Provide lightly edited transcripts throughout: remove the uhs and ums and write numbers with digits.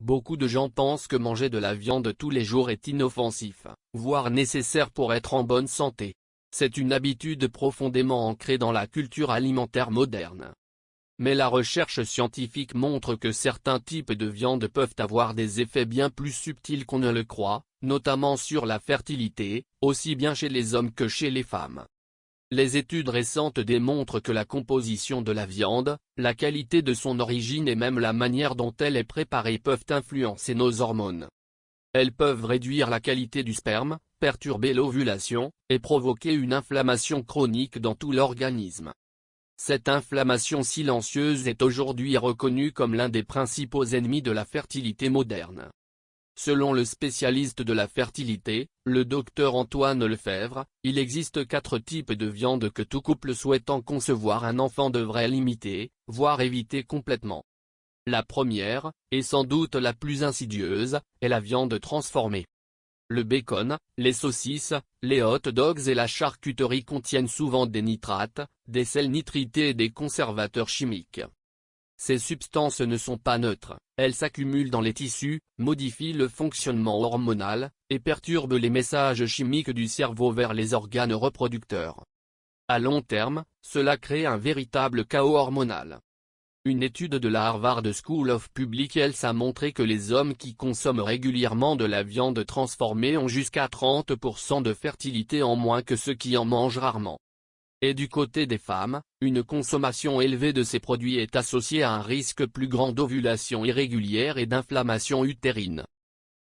Beaucoup de gens pensent que manger de la viande tous les jours est inoffensif, voire nécessaire pour être en bonne santé. C'est une habitude profondément ancrée dans la culture alimentaire moderne. Mais la recherche scientifique montre que certains types de viande peuvent avoir des effets bien plus subtils qu'on ne le croit, notamment sur la fertilité, aussi bien chez les hommes que chez les femmes. Les études récentes démontrent que la composition de la viande, la qualité de son origine et même la manière dont elle est préparée peuvent influencer nos hormones. Elles peuvent réduire la qualité du sperme, perturber l'ovulation, et provoquer une inflammation chronique dans tout l'organisme. Cette inflammation silencieuse est aujourd'hui reconnue comme l'un des principaux ennemis de la fertilité moderne. Selon le spécialiste de la fertilité, le docteur Antoine Lefèvre, il existe 4 types de viande que tout couple souhaitant concevoir un enfant devrait limiter, voire éviter complètement. La première, et sans doute la plus insidieuse, est la viande transformée. Le bacon, les saucisses, les hot dogs et la charcuterie contiennent souvent des nitrates, des sels nitrités et des conservateurs chimiques. Ces substances ne sont pas neutres, elles s'accumulent dans les tissus, modifient le fonctionnement hormonal, et perturbent les messages chimiques du cerveau vers les organes reproducteurs. À long terme, cela crée un véritable chaos hormonal. Une étude de la Harvard School of Public Health a montré que les hommes qui consomment régulièrement de la viande transformée ont jusqu'à 30% de fertilité en moins que ceux qui en mangent rarement. Et du côté des femmes, une consommation élevée de ces produits est associée à un risque plus grand d'ovulation irrégulière et d'inflammation utérine.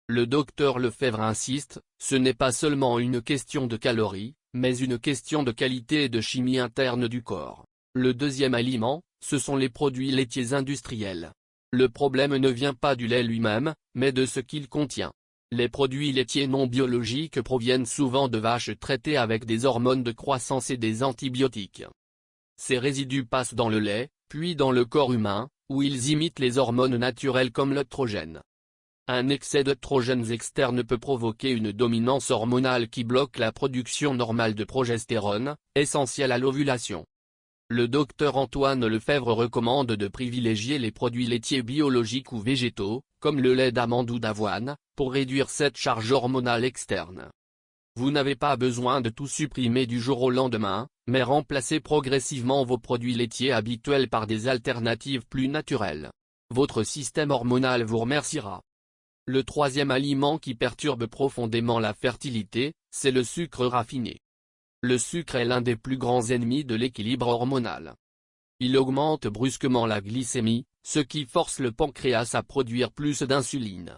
Le docteur Lefèvre insiste, ce n'est pas seulement une question de calories, mais une question de qualité et de chimie interne du corps. Le deuxième aliment, ce sont les produits laitiers industriels. Le problème ne vient pas du lait lui-même, mais de ce qu'il contient. Les produits laitiers non biologiques proviennent souvent de vaches traitées avec des hormones de croissance et des antibiotiques. Ces résidus passent dans le lait, puis dans le corps humain, où ils imitent les hormones naturelles comme l'œstrogène. Un excès d'œstrogènes externes peut provoquer une dominance hormonale qui bloque la production normale de progestérone, essentielle à l'ovulation. Le docteur Antoine Lefèvre recommande de privilégier les produits laitiers biologiques ou végétaux, comme le lait d'amande ou d'avoine, pour réduire cette charge hormonale externe. Vous n'avez pas besoin de tout supprimer du jour au lendemain, mais remplacez progressivement vos produits laitiers habituels par des alternatives plus naturelles. Votre système hormonal vous remerciera. Le troisième aliment qui perturbe profondément la fertilité, c'est le sucre raffiné. Le sucre est l'un des plus grands ennemis de l'équilibre hormonal. Il augmente brusquement la glycémie, ce qui force le pancréas à produire plus d'insuline.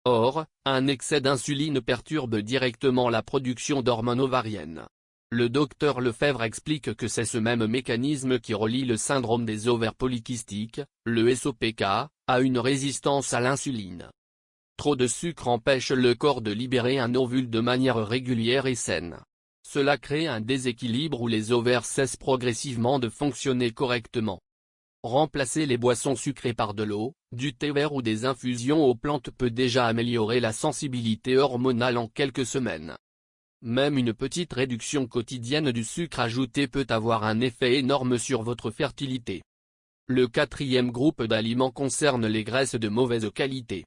Or, un excès d'insuline perturbe directement la production d'hormones ovariennes. Le docteur Lefèvre explique que c'est ce même mécanisme qui relie le syndrome des ovaires polykystiques, le SOPK, à une résistance à l'insuline. Trop de sucre empêche le corps de libérer un ovule de manière régulière et saine. Cela crée un déséquilibre où les ovaires cessent progressivement de fonctionner correctement. Remplacer les boissons sucrées par de l'eau, du thé vert ou des infusions aux plantes peut déjà améliorer la sensibilité hormonale en quelques semaines. Même une petite réduction quotidienne du sucre ajouté peut avoir un effet énorme sur votre fertilité. Le quatrième groupe d'aliments concerne les graisses de mauvaise qualité.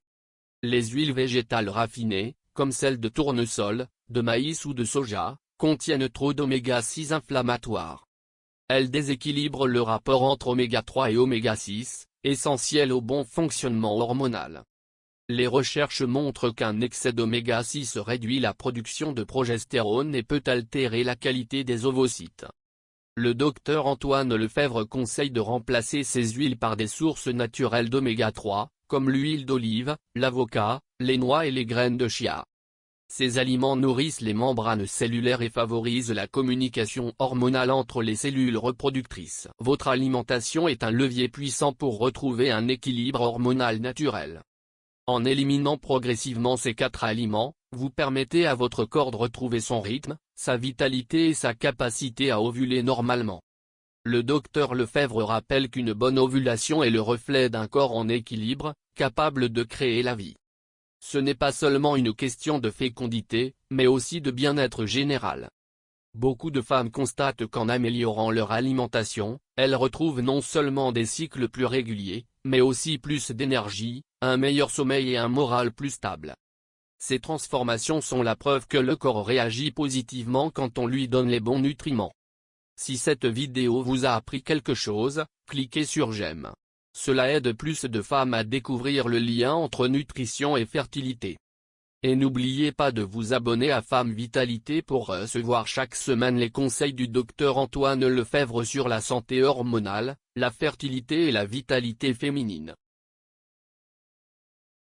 Les huiles végétales raffinées, comme celles de tournesol, de maïs ou de soja, contiennent trop d'oméga 6 inflammatoires. Elles déséquilibrent le rapport entre oméga 3 et oméga 6, essentiel au bon fonctionnement hormonal. Les recherches montrent qu'un excès d'oméga 6 réduit la production de progestérone et peut altérer la qualité des ovocytes. Le docteur Antoine Lefèvre conseille de remplacer ces huiles par des sources naturelles d'oméga 3, comme l'huile d'olive, l'avocat, les noix et les graines de chia. Ces aliments nourrissent les membranes cellulaires et favorisent la communication hormonale entre les cellules reproductrices. Votre alimentation est un levier puissant pour retrouver un équilibre hormonal naturel. En éliminant progressivement ces 4 aliments, vous permettez à votre corps de retrouver son rythme, sa vitalité et sa capacité à ovuler normalement. Le docteur Lefèvre rappelle qu'une bonne ovulation est le reflet d'un corps en équilibre, capable de créer la vie. Ce n'est pas seulement une question de fécondité, mais aussi de bien-être général. Beaucoup de femmes constatent qu'en améliorant leur alimentation, elles retrouvent non seulement des cycles plus réguliers, mais aussi plus d'énergie, un meilleur sommeil et un moral plus stable. Ces transformations sont la preuve que le corps réagit positivement quand on lui donne les bons nutriments. Si cette vidéo vous a appris quelque chose, cliquez sur j'aime. Cela aide plus de femmes à découvrir le lien entre nutrition et fertilité. Et n'oubliez pas de vous abonner à Femme Vitalité pour recevoir chaque semaine les conseils du docteur Antoine Lefebvre sur la santé hormonale, la fertilité et la vitalité féminine.